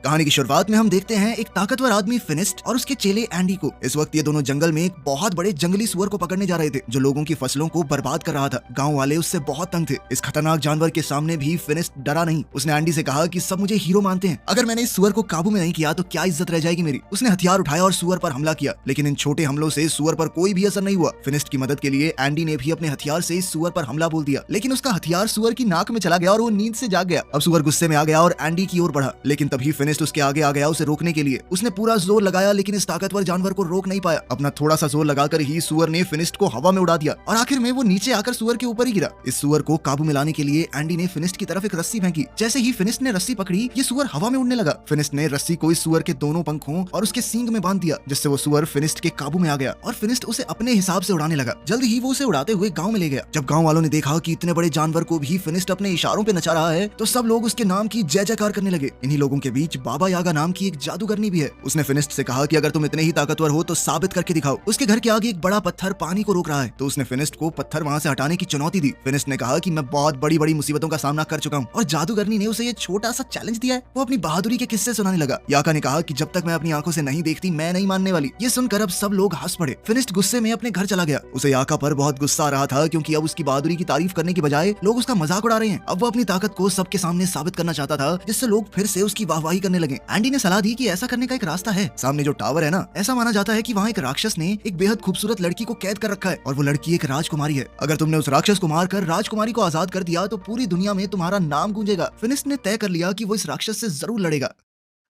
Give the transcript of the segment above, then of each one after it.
कहानी की शुरुआत में हम देखते हैं एक ताकतवर आदमी फिनिस्ट और उसके चेले एंडी को। इस वक्त ये दोनों जंगल में एक बहुत बड़े जंगली सुअर को पकड़ने जा रहे थे जो लोगों की फसलों को बर्बाद कर रहा था। गांव वाले उससे बहुत तंग थे। इस खतरनाक जानवर के सामने भी फिनिस्ट डरा नहीं। उसने एंडी से कहा कि सब मुझे हीरो मानते हैं, अगर मैंने इस सुअर को काबू में नहीं किया तो क्या इज्जत रह जाएगी मेरी। उसने हथियार उठाया और सुअर पर हमला किया, लेकिन इन छोटे हमलों से सुअर पर कोई भी असर नहीं हुआ। फिनिस्ट की मदद के लिए एंडी ने भी अपने हथियार से इस सुअर पर हमला बोल दिया, लेकिन उसका हथियार सुअर की नाक में चला गया और वो नींद से जाग गया। अब सुअर गुस्से में आ गया और एंडी की ओर बढ़ा, लेकिन तभी फिनिस्ट उसके आगे आ गया उसे रोकने के लिए। उसने पूरा जोर लगाया, लेकिन इस ताकतवर जानवर को रोक नहीं पाया। अपना थोड़ा सा जोर लगाकर ही सुअर ने फिनिस्ट को हवा में उड़ा दिया और आखिर में वो नीचे आकर सुअर के ऊपर ही गिरा। इस सुअर को काबू में लाने के लिए एंडी ने फिनिस्ट की तरफ एक रस्सी फेंकी। जैसे ही फिनिस्ट ने रस्सी पकड़ी, ये सुअर हवा में उड़ने लगा। फिनिस्ट ने रस्सी को इस सुअर के दोनों पंखों और उसके सींग में बांध दिया, जिससे वो सुअर फिनिस्ट के काबू में आ गया और फिनिस्ट उसे अपने हिसाब से उड़ाने लगा। जल्द ही वो उसे उड़ाते हुए गाँव में ले गया। जब गाँव वालों ने देखा कि इतने बड़े जानवर को भी फिनिस्ट अपने इशारों पे नचा रहा है, तो सब लोग उसके नाम की जय जयकार करने लगे। इन्हीं लोगों के बीच बाबा यागा नाम की एक जादूगरनी भी है। उसने फिनिस्ट से कहा कि अगर तुम इतने ही ताकतवर हो तो साबित करके दिखाओ। उसके घर के आगे एक बड़ा पत्थर पानी को रोक रहा है, तो उसने फिनिस्ट को पत्थर वहां से हटाने की चुनौती दी। फिनिस्ट ने कहा कि मैं बहुत बड़ी बड़ी मुसीबतों का सामना कर चुका हूँ और जादूगरनी ने उसे ये छोटा सा चैलेंज दिया है। वो अपनी बहादुरी के किस्से सुनाने लगा। याका ने कहा कि जब तक मैं अपनी आंखों से नहीं देखती मैं नहीं मानने वाली। ये सुनकर अब सब लोग हंस पड़े। फिनिस्ट गुस्से में अपने घर चला गया। उसे याका पर बहुत गुस्सा आ रहा था, क्योंकि अब उसकी बहादुरी की तारीफ करने की बजाय लोग उसका मजाक उड़ा रहे हैं। अब वो अपनी ताकत को सबके सामने साबित करना चाहता था, जिससे लोग फिर से उसकी वाहवाही करने लगे। एंडी ने सलाह दी कि ऐसा करने का एक रास्ता है। सामने जो टावर है ना, ऐसा माना जाता है कि वहाँ एक राक्षस ने एक बेहद खूबसूरत लड़की को कैद कर रखा है और वो लड़की एक राजकुमारी है। अगर तुमने उस राक्षस को मारकर राजकुमारी को आजाद कर दिया तो पूरी दुनिया में तुम्हारा नाम गूंजेगा। फिनिस्ट ने तय कर लिया कि वो इस राक्षस से जरूर लड़ेगा।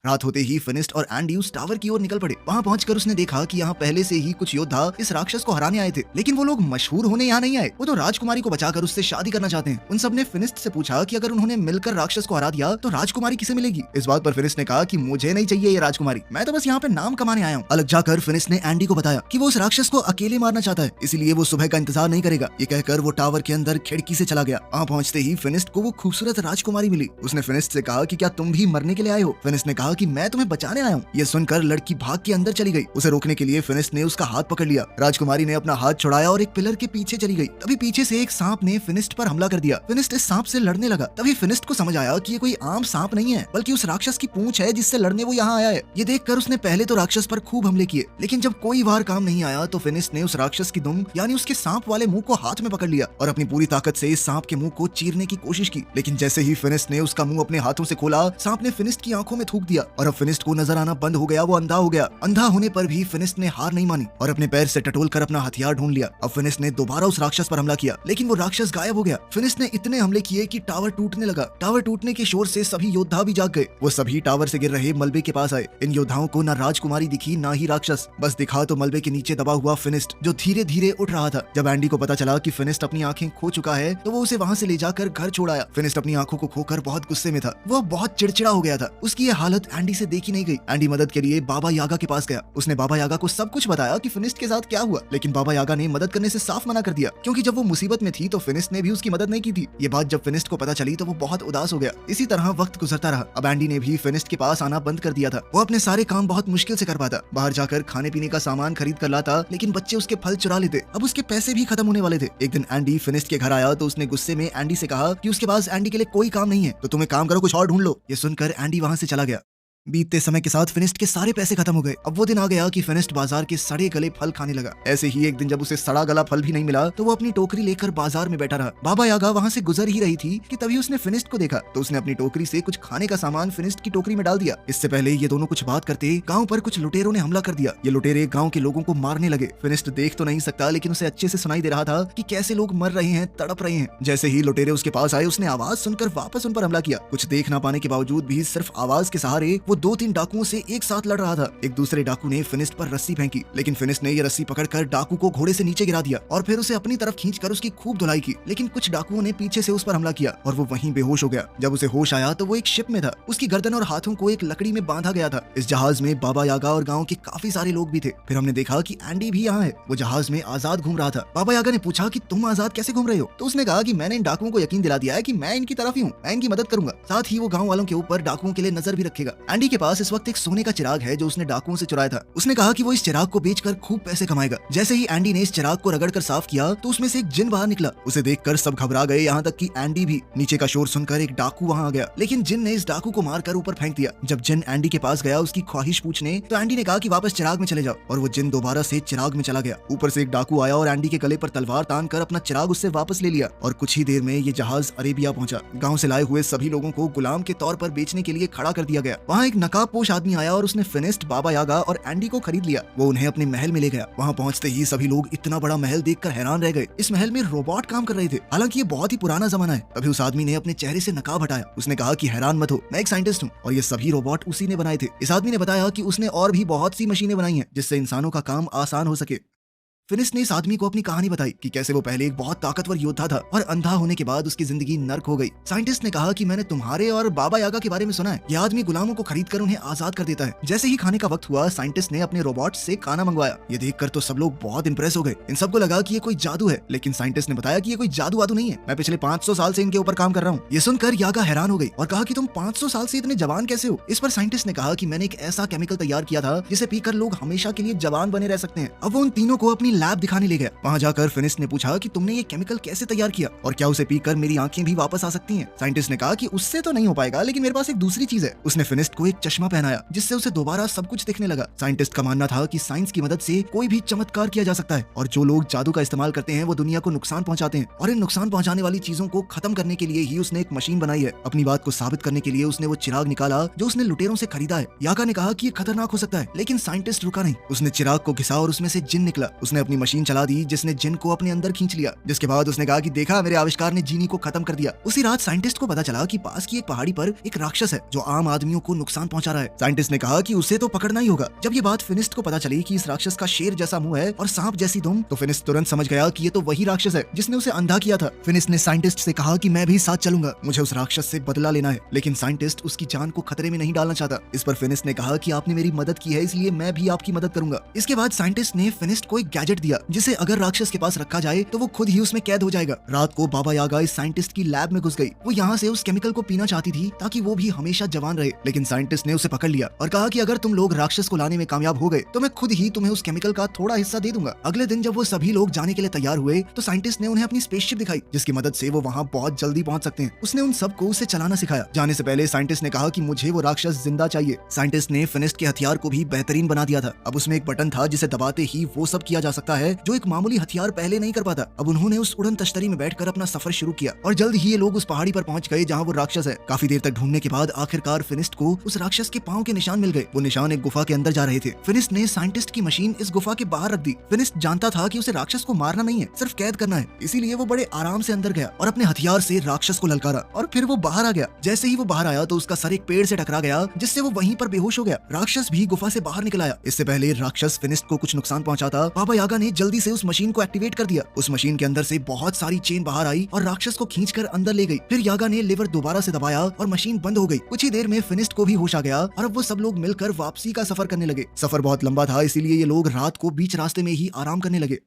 रात होते ही फिनिस्ट और एंडी उस टावर की ओर निकल पड़े। वहां पहुंचकर उसने देखा कि यहाँ पहले से ही कुछ योद्धा इस राक्षस को हराने आए थे, लेकिन वो लोग मशहूर होने यहाँ नहीं आए। वो तो राजकुमारी को बचाकर उससे शादी करना चाहते हैं। उन सब ने फिनिस्ट से पूछा कि अगर उन्होंने मिलकर राक्षस को हरा दिया तो राजकुमारी किसे मिलेगी। इस बात पर फिनिस्ट ने कहा कि मुझे नहीं चाहिए ये राजकुमारी, मैं तो बस यहाँ पे नाम कमाने आया हूँ। अलग जाकर फिनिस्ट ने एंडी को बताया कि वो उस राक्षस को अकेले मारना चाहता है, इसीलिए वो सुबह का इंतजार नहीं करेगा। ये कहकर वो टावर के अंदर खिड़की से चला गया। वहाँ पहुंचते ही फिनिस्ट को वो खूबसूरत राजकुमारी मिली। उसने फिनिस्ट से कहा कि क्या तुम भी मरने के लिए आए हो। फिनिस्ट ने कहा कि मैं तुम्हें बचाने आया हूँ। ये सुनकर लड़की भाग के अंदर चली गई। उसे रोकने के लिए फिनिस्ट ने उसका हाथ पकड़ लिया। राजकुमारी ने अपना हाथ छुड़ाया और एक पिलर के पीछे चली गई। तभी पीछे से एक सांप ने फिनिस्ट पर हमला कर दिया। फिनिस्ट इस सांप से लड़ने लगा। तभी फिनिस्ट को समझ आया कि ये कोई आम सांप नहीं है, बल्कि उस राक्षस की पूंछ है जिससे लड़ने वो यहाँ आया है। ये देखकर उसने पहले तो राक्षस पर खूब हमले किए, लेकिन जब कोई वार काम नहीं आया तो फिनिस्ट ने उस राक्षस की दुम यानी उसके सांप वाले मुंह को हाथ में पकड़ लिया और अपनी पूरी ताकत से इस सांप के मुंह को चीरने की कोशिश की। लेकिन जैसे ही फिनिस्ट ने उसका मुंह अपने हाथों से खोला, सांप ने फिनिस्ट की आंखों में थूक दिया और अब फिनिस्ट को नजर आना बंद हो गया। वो अंधा हो गया। अंधा होने पर भी फिनिस्ट ने हार नहीं मानी और अपने पैर से टटोल कर अपना हथियार ढूंढ लिया। अब फिनिस्ट ने दोबारा उस राक्षस पर हमला किया, लेकिन वो राक्षस गायब हो गया। फिनिस्ट ने इतने हमले किए कि टावर टूटने लगा। टावर टूटने के शोर से सभी योद्धा भी जाग गए। वो सभी टावर से गिर रहे मलबे के पास आए। इन योद्धाओं को ना राजकुमारी दिखी ना ही राक्षस, बस दिखा तो मलबे के नीचे दबा हुआ फिनिस्ट, जो धीरे धीरे उठ रहा था। जब एंडी को पता चला कि फिनिस्ट अपनी आंखें खो चुका है, तो वो उसे वहां से ले जाकर घर छोड़ आया। फिनिस्ट अपनी आंखों को खोकर बहुत गुस्से में था। वो बहुत चिड़चिड़ा हो गया था। उसकी ये हालत एंडी से देखी नहीं गई। एंडी मदद के लिए बाबा यागा के पास गया। उसने बाबा यागा को सब कुछ बताया कि फिनिस्ट के साथ क्या हुआ, लेकिन बाबा यागा ने मदद करने से साफ मना कर दिया, क्योंकि जब वो मुसीबत में थी तो फिनिस्ट ने भी उसकी मदद नहीं की थी। ये बात जब फिनिस्ट को पता चली तो वो बहुत उदास हो गया। इसी तरह वक्त गुजरता रहा। अब एंडी ने भी फिनिस्ट के पास आना बंद कर दिया था। वो अपने सारे काम बहुत मुश्किल से कर पाता। बाहर जाकर खाने पीने का सामान खरीद कर लाता, लेकिन बच्चे उसके फल चुरा लेते। अब उसके पैसे भी खत्म होने वाले थे। एक दिन एंडी फिनिस्ट के घर आया तो उसने गुस्से में एंडी से कहा कि उसके पास एंडी के लिए कोई काम नहीं है, तो तुम एक काम करो, कुछ और ढूंढ लो। ये सुनकर एंडी वहां से चला गया। बीतते समय के साथ फिनिस्ट के सारे पैसे खत्म हो गए। अब वो दिन आ गया कि फिनिस्ट बाजार के सड़े गले फल खाने लगा। ऐसे ही एक दिन जब उसे सड़ा गला फल भी नहीं मिला तो वो अपनी टोकरी लेकर बाजार में बैठा रहा। बाबा यागा वहां से गुजर ही रही थी कि तभी उसने फिनिस्ट को देखा, तो उसने अपनी टोकरी से कुछ खाने का सामान फिनिस्ट की टोकरी में डाल दिया। इससे पहले ये दोनों कुछ बात करते गाँव पर कुछ लुटेरों ने हमला कर दिया। ये लुटेरे गाँव के लोगों को मारने लगे। फिनिस्ट देख तो नहीं सकता, लेकिन उसे अच्छे से सुनाई दे रहा था कि कैसे लोग मर रहे हैं, तड़प रहे हैं। जैसे ही लुटेरे उसके पास आए, उसने आवाज सुनकर वापस उन पर हमला किया। कुछ देख ना पाने के बावजूद भी सिर्फ आवाज के सहारे वो 2-3 डाकुओं से एक साथ लड़ रहा था। एक दूसरे डाकू ने फिनिस्ट पर रस्सी फेंकी, लेकिन फिनिस्ट ने ये रस्सी पकड़कर डाकू को घोड़े से नीचे गिरा दिया और फिर उसे अपनी तरफ खींचकर उसकी खूब धुलाई की। लेकिन कुछ डाकुओं ने पीछे से उस पर हमला किया और वो वहीं बेहोश हो गया। जब उसे होश आया तो वो एक शिप में था। उसकी गर्दन और हाथों को एक लकड़ी में बांधा गया था। इस जहाज में बाबा यागा और गाँव के काफी सारे लोग भी थे। फिर हमने देखा कि एंडी भी यहाँ है। वो जहाज में आजाद घूम रहा था। बाबा यागा ने पूछा कि तुम आजाद कैसे घूम रहे हो, तो उसने कहा कि मैंने इन डाकुओं को यकीन दिला दिया है कि मैं इनकी तरफ ही हूँ, मैं इनकी मदद करूंगा। साथ ही वो गाँव वालों के ऊपर डाकुओं के लिए नजर भी रखेगा। एंडी एंडी के पास इस वक्त एक सोने का चिराग है जो उसने डाकुओं से चुराया था। उसने कहा कि वो इस चिराग को बेचकर खूब पैसे कमाएगा। जैसे ही एंडी ने इस चिराग को रगड़ कर साफ किया तो उसमें से एक जिन बाहर निकला। उसे देखकर सब घबरा गए, यहाँ तक कि एंडी भी। नीचे का शोर सुनकर एक डाकू वहाँ आ गया, लेकिन जिन ने इस डाकू को मारकर ऊपर फेंक दिया। जब जिन एंडी के पास गया उसकी ख्वाहिश पूछने, तो एंडी ने कहा कि वापस चिराग में चले जाओ, और वो जिन दोबारा से चिराग में चला गया। ऊपर से एक डाकू आया और एंडी के गले पर तलवार तान कर अपना चिराग उससे वापस ले लिया, और कुछ ही देर में ये जहाज अरेबिया पहुंचा। गांव से लाए हुए सभी लोगों को गुलाम के तौर पर बेचने के लिए खड़ा कर दिया गया। वहाँ एक नकाबपोश आदमी आया और उसने फिनिस्ट, बाबा यागा और एंडी को खरीद लिया। वो उन्हें अपने महल में ले गया। वहाँ पहुंचते ही सभी लोग इतना बड़ा महल देखकर हैरान रह गए। इस महल में रोबोट काम कर रहे थे, हालांकि ये बहुत ही पुराना जमाना है। तभी उस आदमी ने अपने चेहरे से नकाब हटाया। उसने कहा कि हैरान मत हो, मैं एक साइंटिस्ट हूँ और ये सभी रोबोट उसी ने बनाए थे। इस आदमी ने बताया कि उसने और भी बहुत सी मशीनें बनाई हैं जिससे इंसानों का काम आसान हो सके। फिनिस्ट ने इस आदमी को अपनी कहानी बताई कि कैसे वो पहले एक बहुत ताकतवर योद्धा था और अंधा होने के बाद उसकी जिंदगी नर्क हो गई। साइंटिस्ट ने कहा कि मैंने तुम्हारे और बाबा यागा के बारे में सुना है। ये आदमी गुलामों को खरीद कर उन्हें आजाद कर देता है। जैसे ही खाने का वक्त हुआ, साइंटिस्ट ने अपने रोबोट से खाना मंगवाया। ये देखकर तो सब लोग बहुत इंप्रेस हो गए। इन सबको लगा कि ये कोई जादू है, लेकिन साइंटिस्ट ने बताया कि ये कोई जादू वादू नहीं है, मैं पिछले 500 साल से इनके ऊपर काम कर रहा हूँ। ये सुनकर यागा हैरान हो गई और कहा कि तुम 500 साल से इतने जवान कैसे हो। इस पर साइंटिस्ट ने कहा कि मैंने एक ऐसा केमिकल तैयार किया था जिसे पीकर लोग हमेशा के लिए जवान बने रह सकते हैं। अब वो उन तीनों को अपनी लैब दिखाने ले गया। वहाँ जाकर फिनिस्ट ने पूछा कि तुमने ये केमिकल कैसे तैयार किया और क्या उसे पीकर मेरी आंखें भी वापस आ सकती हैं। साइंटिस्ट ने कहा कि उससे तो नहीं हो पाएगा, लेकिन मेरे पास एक दूसरी चीज है। उसने फिनिस्ट को एक चश्मा पहनाया जिससे उसे दोबारा सब कुछ दिखने लगा। साइंटिस्ट का मानना था कि साइंस की मदद से कोई भी चमत्कार किया जा सकता है, और जो लोग जादू का इस्तेमाल करते हैं वो दुनिया को नुकसान पहुंचाते हैं, और इन नुकसान पहुंचाने वाली चीजों को खत्म करने के लिए ही उसने एक मशीन बनाई है। अपनी बात को साबित करने के लिए उसने वो चिराग निकाला जो उसने लुटेरों से खरीदा है। यागा ने कहा कि ये खतरनाक हो सकता है, लेकिन साइंटिस्ट रुका नहीं। उसने चिराग को घिसा और उसमें से जिन निकला। उसने अपनी मशीन चला दी जिसने जिन को अपने अंदर खींच लिया, जिसके बाद उसने कहा कि देखा, मेरे आविष्कार ने जीनी को खत्म कर दिया। उसी रात साइंटिस्ट को पता चला कि पास की एक पहाड़ी पर एक राक्षस है जो आम आदमियों को नुकसान पहुंचा रहा है। साइंटिस्ट ने कहा कि उसे तो पकड़ना ही होगा। जब ये बात फिनिस्ट को पता चली कि इस राक्षस का शेर जैसा मुंह है और सांप जैसी दुम, तो फिनिस्ट तुरंत समझ गया कि ये तो वही राक्षस है जिसने उसे अंधा किया था। फिनिस्ट ने साइंटिस्ट से कहा कि मैं भी साथ चलूंगा, मुझे उस राक्षस से बदला लेना है। लेकिन साइंटिस्ट उसकी जान को खतरे में नहीं डालना चाहता। इस पर फिनिस्ट ने कहा कि आपने मेरी मदद की है, इसलिए मैं भी आपकी मदद करूंगा। इसके बाद साइंटिस्ट ने फिनिस्ट को एक गैजेट दिया जिसे अगर राक्षस के पास रखा जाए तो वो खुद ही उसमें कैद हो जाएगा। रात को बाबा यागा इस साइंटिस्ट की लैब में घुस गई। वो यहाँ से उस केमिकल को पीना चाहती थी ताकि वो भी हमेशा जवान रहे, लेकिन साइंटिस्ट ने उसे पकड़ लिया और कहा कि अगर तुम लोग राक्षस को लाने में कामयाब हो गए तो मैं खुद ही तुम्हें उस केमिकल का थोड़ा हिस्सा दे दूंगा। अगले दिन जब वो सभी लोग जाने के लिए तैयार हुए तो साइंटिस्ट ने उन्हें अपनी स्पेसशिप दिखाई जिसकी मदद से वो वहाँ बहुत जल्दी पहुंच सकते हैं। उसने उन सबको उसे चलाना सिखाया। जाने से पहले साइंटिस्ट ने कहा कि मुझे वो राक्षस जिंदा चाहिए। साइंटिस्ट ने फिनिस्ट के हथियार को भी बेहतरीन बना दिया था। अब उसमें एक बटन था जिसे दबाते ही वो सब किया जा सकता है जो एक मामूली हथियार पहले नहीं कर पाता। अब उन्होंने उस उड़न तश्तरी में बैठकर अपना सफर शुरू किया और जल्द ही ये लोग उस पहाड़ी पर पहुंच गए जहाँ वो राक्षस है। काफी देर तक ढूंढने के बाद आखिरकार फिनिस्ट को उस राक्षस के पांव के निशान मिल गए। वो निशान एक गुफा के अंदर जा रहे थे। फिनिस्ट ने साइंटिस्ट की मशीन इस गुफा के बाहर रख दी। फिनिस्ट जानता था कि उसे राक्षस को मारना नहीं है, सिर्फ कैद करना है, इसीलिए वो बड़े आराम से अंदर गया और अपने हथियार से राक्षस को ललकारा और फिर वो बाहर आ गया। जैसे ही वो बाहर आया तो उसका सर एक पेड़ से टकरा गया जिससे वो वहीं पर बेहोश हो गया। राक्षस भी गुफा से बाहर निकल आया। इससे पहले राक्षस फिनिस्ट को कुछ नुकसान पहुंचाता, बाबा यागा ने जल्दी से उस मशीन को एक्टिवेट कर दिया। उस मशीन के अंदर से बहुत सारी चेन बाहर आई और राक्षस को खींचकर अंदर ले गई। फिर यागा ने लिवर दोबारा से दबाया और मशीन बंद हो गई। कुछ ही देर में फिनिस्ट को भी होश आ गया और अब वो सब लोग मिलकर वापसी का सफर करने लगे। सफर बहुत लंबा था, इसीलिए ये लोग रात को बीच रास्ते में ही आराम करने लगे।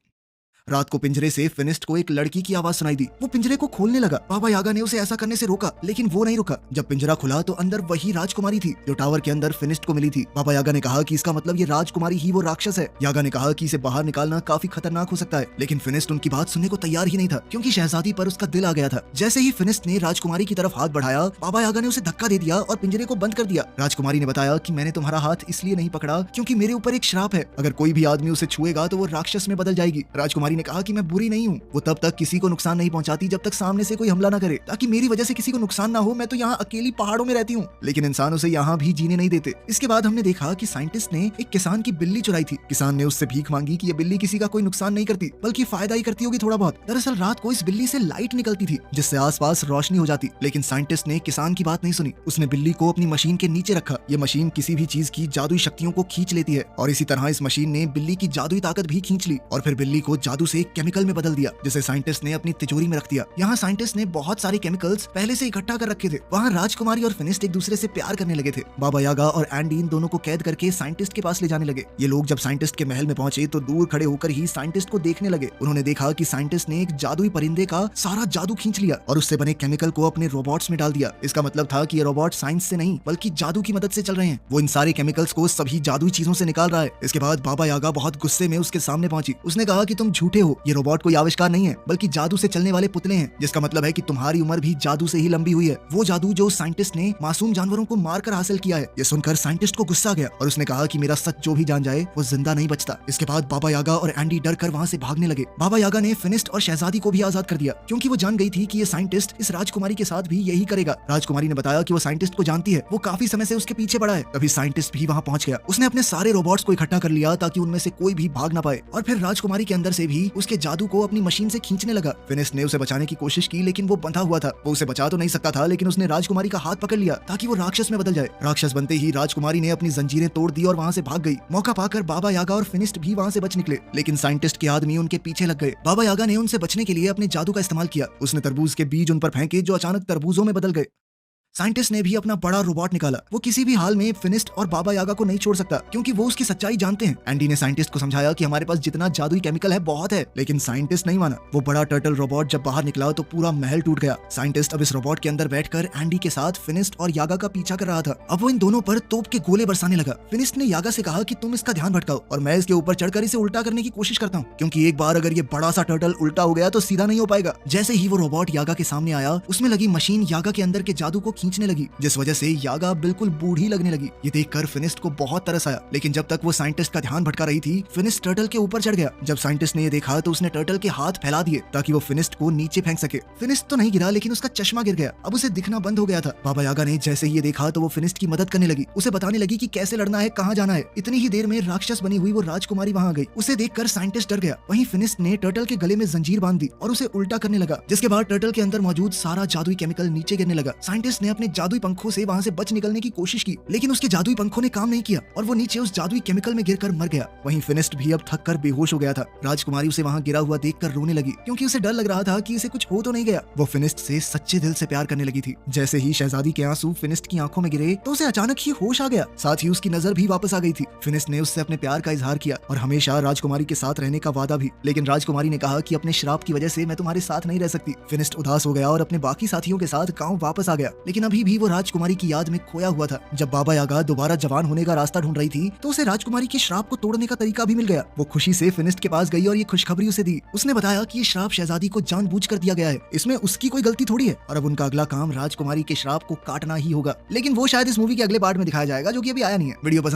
रात को पिंजरे से फिनिस्ट को एक लड़की की आवाज सुनाई दी। वो पिंजरे को खोलने लगा। बाबा यागा ने उसे ऐसा करने से रोका, लेकिन वो नहीं रुका। जब पिंजरा खुला तो अंदर वही राजकुमारी थी जो टावर के अंदर फिनिस्ट को मिली थी। बाबा यागा ने कहा कि इसका मतलब ये राजकुमारी ही वो राक्षस है। यागा ने कहा कि इसे बाहर निकालना काफी खतरनाक हो सकता है, लेकिन फिनिस्ट उनकी बात सुनने को तैयार ही नहीं था क्योंकि शहजादी पर उसका दिल आ गया था। जैसे ही फिनिस्ट ने राजकुमारी की तरफ हाथ बढ़ाया, बाबा यागा ने उसे धक्का दे दिया और पिंजरे को बंद कर दिया। राजकुमारी ने बताया कि मैंने तुम्हारा हाथ इसलिए नहीं पकड़ा क्योंकि मेरे ऊपर एक श्राप है, अगर कोई भी आदमी उसे छुएगा तो वो राक्षस में बदल जाएगी। राजकुमारी ने कहा कि मैं बुरी नहीं हूँ, वो तब तक किसी को नुकसान नहीं पहुंचाती जब तक सामने से कोई हमला न करे, ताकि मेरी वजह से किसी को नुकसान ना हो। मैं तो यहाँ अकेली पहाड़ों में रहती हूँ, लेकिन इंसान उसे यहाँ भी जीने नहीं देते। इसके बाद हमने देखा कि साइंटिस्ट ने एक किसान की बिल्ली चुराई थी। किसान ने उससे भीख मांगी कि ये बिल्ली किसी का कोई नुकसान नहीं करती बल्कि फायदा ही करती होगी थोड़ा बहुत। दरअसल रात को इस बिल्ली से लाइट निकलती थी जिससे आसपास रोशनी हो जाती, लेकिन साइंटिस्ट ने किसान की बात नहीं सुनी। उसने बिल्ली को अपनी मशीन के नीचे रखा। ये मशीन किसी भी चीज की जादुई शक्तियों को खींच लेती है और इसी तरह इस मशीन ने बिल्ली की जादुई ताकत भी खींच ली और फिर बिल्ली को जादू जादू से एक केमिकल में बदल दिया, जिसे साइंटिस्ट ने अपनी तिजोरी में रख दिया। यहाँ साइंटिस्ट ने बहुत सारे केमिकल्स पहले से इकट्ठा कर रखे थे। वहाँ राजकुमारी और फिनिस्ट एक दूसरे से प्यार करने लगे थे। बाबा यागा और एंडी इन दोनों को कैद करके साइंटिस्ट के पास ले जाने लगे। ये लोग जब साइंटिस्ट के महल में पहुंचे तो दूर खड़े होकर ही साइंटिस्ट को देखने लगे। उन्होंने देखा कि साइंटिस्ट ने एक जादुई परिंदे का सारा जादू खींच लिया और उससे बने केमिकल को अपने रोबोट्स में डाल दिया। इसका मतलब था कि ये रोबोट साइंस से नहीं बल्कि जादू की मदद से चल रहे हैं। वो इन सारे केमिकल्स को सभी जादुई चीजों से निकाल रहा है। इसके बाद बाबा यागा बहुत गुस्से में उसके सामने पहुंची। उसने कहा कि तुम झूठे हो, ये रोबोट कोई आविष्कार नहीं है बल्कि जादू से चलने वाले पुतले हैं, जिसका मतलब है कि तुम्हारी उम्र भी जादू से ही लंबी हुई है। वो जादू जो साइंटिस्ट ने मासूम जानवरों को मारकर हासिल किया है। ये सुनकर साइंटिस्ट को गुस्सा गया और उसने कहा कि मेरा सच जो भी जान जाए वो जिंदा नहीं बचता। इसके बाद बाबा यागा और एंडी डर कर वहाँ से भागने लगे। बाबा यागा ने फिनिस्ट और शहजादी को भी आजाद कर दिया, क्योंकि वो जान गई थी कि ये साइंटिस्ट इस राजकुमारी के साथ भी यही करेगा। राजकुमारी ने बताया कि वो साइंटिस्ट को जानती है, वो काफी समय से उसके पीछे पड़ा है। तभी साइंटिस्ट भी वहाँ पहुंच गया। उसने अपने सारे रोबोट्स को इकट्ठा कर लिया ताकि उनमें से कोई भी भाग ना पाए, और फिर राजकुमारी के अंदर से भी उसके जादू को अपनी मशीन से खींचने लगा। फिनिस्ट ने उसे बचाने की कोशिश की, लेकिन वो बंधा हुआ था। वो उसे बचा तो नहीं सकता था, लेकिन उसने राजकुमारी का हाथ पकड़ लिया ताकि वो राक्षस में बदल जाए। राक्षस बनते ही राजकुमारी ने अपनी जंजीरें तोड़ दी और वहाँ से भाग गई। मौका पाकर बाबा यागा और फिनिस्ट भी वहाँ से बच निकले, लेकिन साइंटिस्ट के आदमी उनके पीछे लग गए। बाबा यागा ने उनसे बचने के लिए अपने जादू का इस्तेमाल किया। उसने तरबूज के बीज उन पर फेंके जो अचानक तरबूजों में बदल गए। साइंटिस्ट ने भी अपना बड़ा रोबोट निकाला। वो किसी भी हाल में फिनिस्ट और बाबा यागा को नहीं छोड़ सकता, क्योंकि वो उसकी सच्चाई जानते हैं। एंडी ने साइंटिस्ट को समझाया कि हमारे पास जितना जादुई केमिकल है बहुत है, लेकिन साइंटिस्ट नहीं माना। वो बड़ा टर्टल रोबोट जब बाहर निकला तो पूरा महल टूट गया। साइंटिस्ट अब इस रोबोट के अंदर बैठकर एंडी के साथ फिनिस्ट और यागा का पीछा कर रहा था। अब वो इन दोनों पर तोप के गोले बरसाने लगा। फिनिस्ट ने यागा से कहा कि तुम इसका ध्यान भटकाओ और मैं इसके ऊपर चढ़कर इसे उल्टा करने की कोशिश करता हूँ, क्योंकि एक बार अगर ये बड़ा सा टर्टल उल्टा हो गया तो सीधा नहीं हो पाएगा। जैसे ही वो रोबोट यागा के सामने आया, उसमें लगी मशीन यागा के अंदर के जादू को खींचने लगी, जिस वजह से यागा बिल्कुल बूढ़ी लगने लगी। ये देखकर फिनिस्ट को बहुत तरस आया, लेकिन जब तक वो साइंटिस्ट का ध्यान भटका रही थी, फिनिस्ट टर्टल के ऊपर चढ़ गया। जब साइंटिस्ट ने ये देखा तो उसने टर्टल के हाथ फैला दिए ताकि वो फिनिस्ट को नीचे फेंक सके। फिनिस्ट तो नहीं गिरा, लेकिन उसका चश्मा गिर गया। अब उसे दिखना बंद हो गया था। बाबा यागा ने जैसे ही ये देखा तो वो फिनिस्ट की मदद करने लगी। उसे बताने लगी कि कैसे लड़ना है, कहाँ जाना है। इतनी ही देर में राक्षस बनी हुई वो राजकुमारी वहाँ आ गई। उसे देखकर साइंटिस्ट डर गया। वहीं फिनिस्ट ने टर्टल के गले में जंजीर बांध दी और उसे उल्टा करने लगा, जिसके बाद टर्टल के अंदर मौजूद सारा जादुई केमिकल नीचे गिरने लगा। साइंटिस्ट ने अपने जादुई पंखों से वहाँ से बच निकलने की कोशिश की, लेकिन उसके जादुई पंखों ने काम नहीं किया और वो नीचे उस जादुई केमिकल में गिरकर मर गया। वहीं फिनिस्ट भी अब थक कर बेहोश हो गया था। राजकुमारी उसे वहाँ गिरा हुआ देखकर रोने लगी, क्योंकि उसे डर लग रहा था कि इसे कुछ हो तो नहीं गया। वो फिनिस्ट से सच्चे दिल से प्यार करने लगी थी। जैसे ही शहजादी के आंसू फिनिस्ट की आंखों में गिरे तो उसे अचानक ही होश आ गया। साथ ही उसकी नजर भी वापस आ गई थी। फिनिस्ट ने उससे अपने प्यार का इजहार किया और हमेशा राजकुमारी के साथ रहने का वादा भी, लेकिन राजकुमारी ने कहा कि अपने श्राप की वजह से मैं तुम्हारे साथ नहीं रह सकती। फिनिस्ट उदास हो गया और अपने बाकी साथियों के साथ गाँव वापस आ गया, लेकिन अभी भी वो राजकुमारी की याद में खोया हुआ था। जब बाबा यागा दोबारा जवान होने का रास्ता ढूंढ रही थी तो उसे राजकुमारी के श्राप को तोड़ने का तरीका भी मिल गया। वो खुशी से फिनिस्ट के पास गई और ये खुशखबरी उसे दी। उसने बताया कि ये श्राप शहजादी को जानबूझकर दिया गया है, इसमें उसकी कोई गलती थोड़ी है और अब उनका अगला काम राजकुमारी के श्राप को काटना ही होगा। लेकिन वो शायद इस मूवी के अगले पार्ट में दिखाया जाएगा, जो कि अभी आया नहीं है। वीडियो पसंद